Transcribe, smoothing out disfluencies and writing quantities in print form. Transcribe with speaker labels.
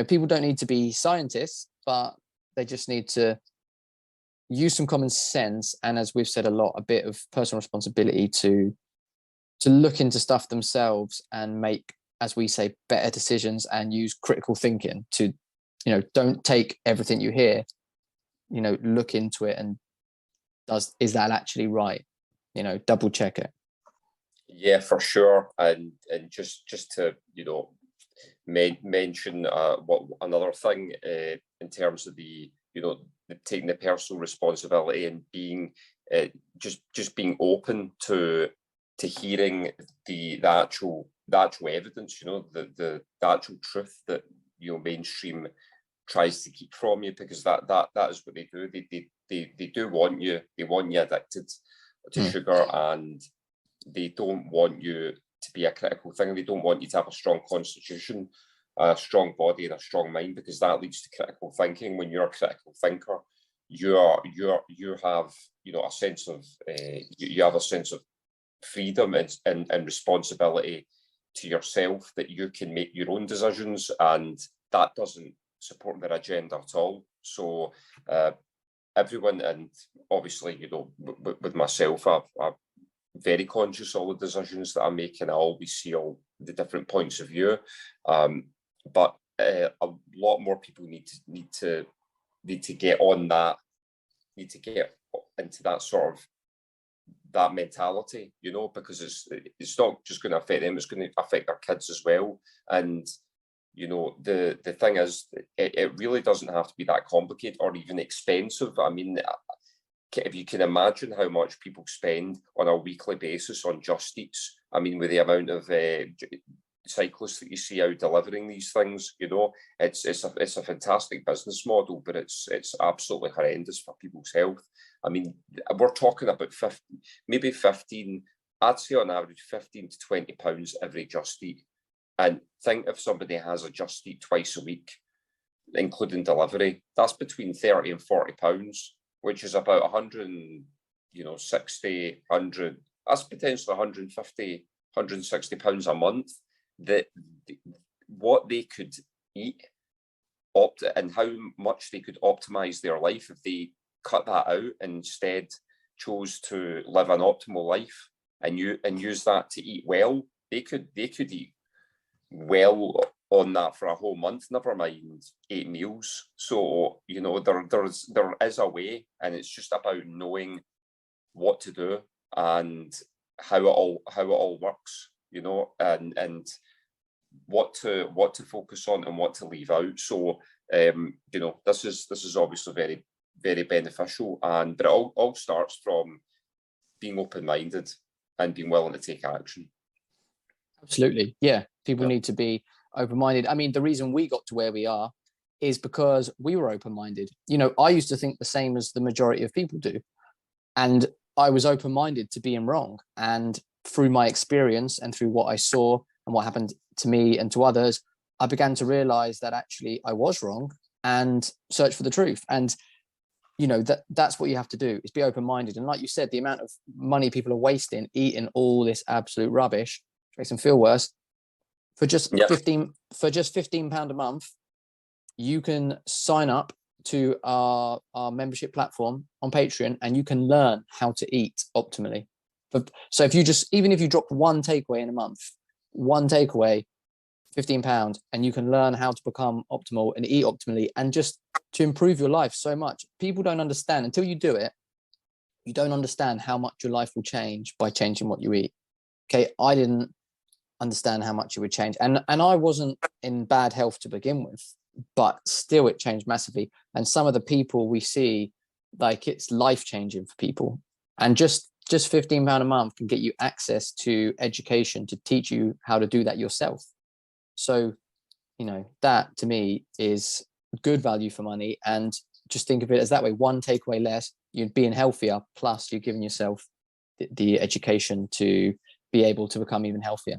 Speaker 1: people don't need to be scientists, but they just need to use some common sense. And as we've said a lot, a bit of personal responsibility to look into stuff themselves and make, as we say, better decisions, and use critical thinking to, don't take everything you hear, look into it and is that actually right? Double check it.
Speaker 2: Yeah, for sure. And just to, mention what another thing in terms of the taking the personal responsibility and being just being open to hearing the actual evidence, the actual truth that mainstream tries to keep from you, because that is what they do. They do want you. They want you addicted to sugar, and they don't want you to be a critical thinker. They don't want you to have a strong constitution, a strong body, and a strong mind, because that leads to critical thinking. When you're a critical thinker, you have a sense of you have a sense of freedom and responsibility to yourself, that you can make your own decisions, and that doesn't support their agenda at all. So everyone, and obviously with myself, I'm very conscious of all the decisions that I make, and I always see all the different points of view. But a lot more people need to get on that, need to get into that sort of that mentality, because it's not just going to affect them, it's going to affect their kids as well. And the thing is, it really doesn't have to be that complicated or even expensive. I mean, if you can imagine how much people spend on a weekly basis on Just Eats, I mean, with the amount of cyclists that you see out delivering these things, it's a fantastic business model, but it's absolutely horrendous for people's health. I mean, we're talking about 15, I'd say on average 15 to 20 pounds every Just Eat. And think if somebody has a Just Eat twice a week, including delivery, that's between 30 and 40 pounds, which is about 160, 100, that's potentially 150, 160 pounds a month. What they could eat and how much they could optimize their life if they cut that out and instead chose to live an optimal life and use that to eat well. They could eat well on that for a whole month, never mind 8 meals. So there is a way, and it's just about knowing what to do and how it all works, and what to focus on and what to leave out. So this is obviously very, very beneficial, but it all starts from being open-minded and being willing to take action.
Speaker 1: Absolutely. Yeah. People need to be open-minded. I mean, the reason we got to where we are is because we were open-minded. I used to think the same as the majority of people do. And I was open-minded to being wrong. And through my experience and through what I saw and what happened to me and to others, I began to realize that actually I was wrong and search for the truth. And, that's what you have to do, is be open-minded. And like you said, the amount of money people are wasting eating all this absolute rubbish makes them feel worse. For just £15 a month, you can sign up to our membership platform on Patreon, and you can learn how to eat optimally. So even if you dropped one takeaway in a month, £15, and you can learn how to become optimal and eat optimally, and just to improve your life so much. People don't understand until you do it. You don't understand how much your life will change by changing what you eat. Okay, I didn't understand how much it would change, and I wasn't in bad health to begin with, but still it changed massively. And some of the people we see, like, it's life-changing for people. And just £15 a month can get you access to education to teach you how to do that yourself. So that to me is good value for money. And just think of it as that way: one takeaway less, you're being healthier, plus you're giving yourself the education to be able to become even healthier.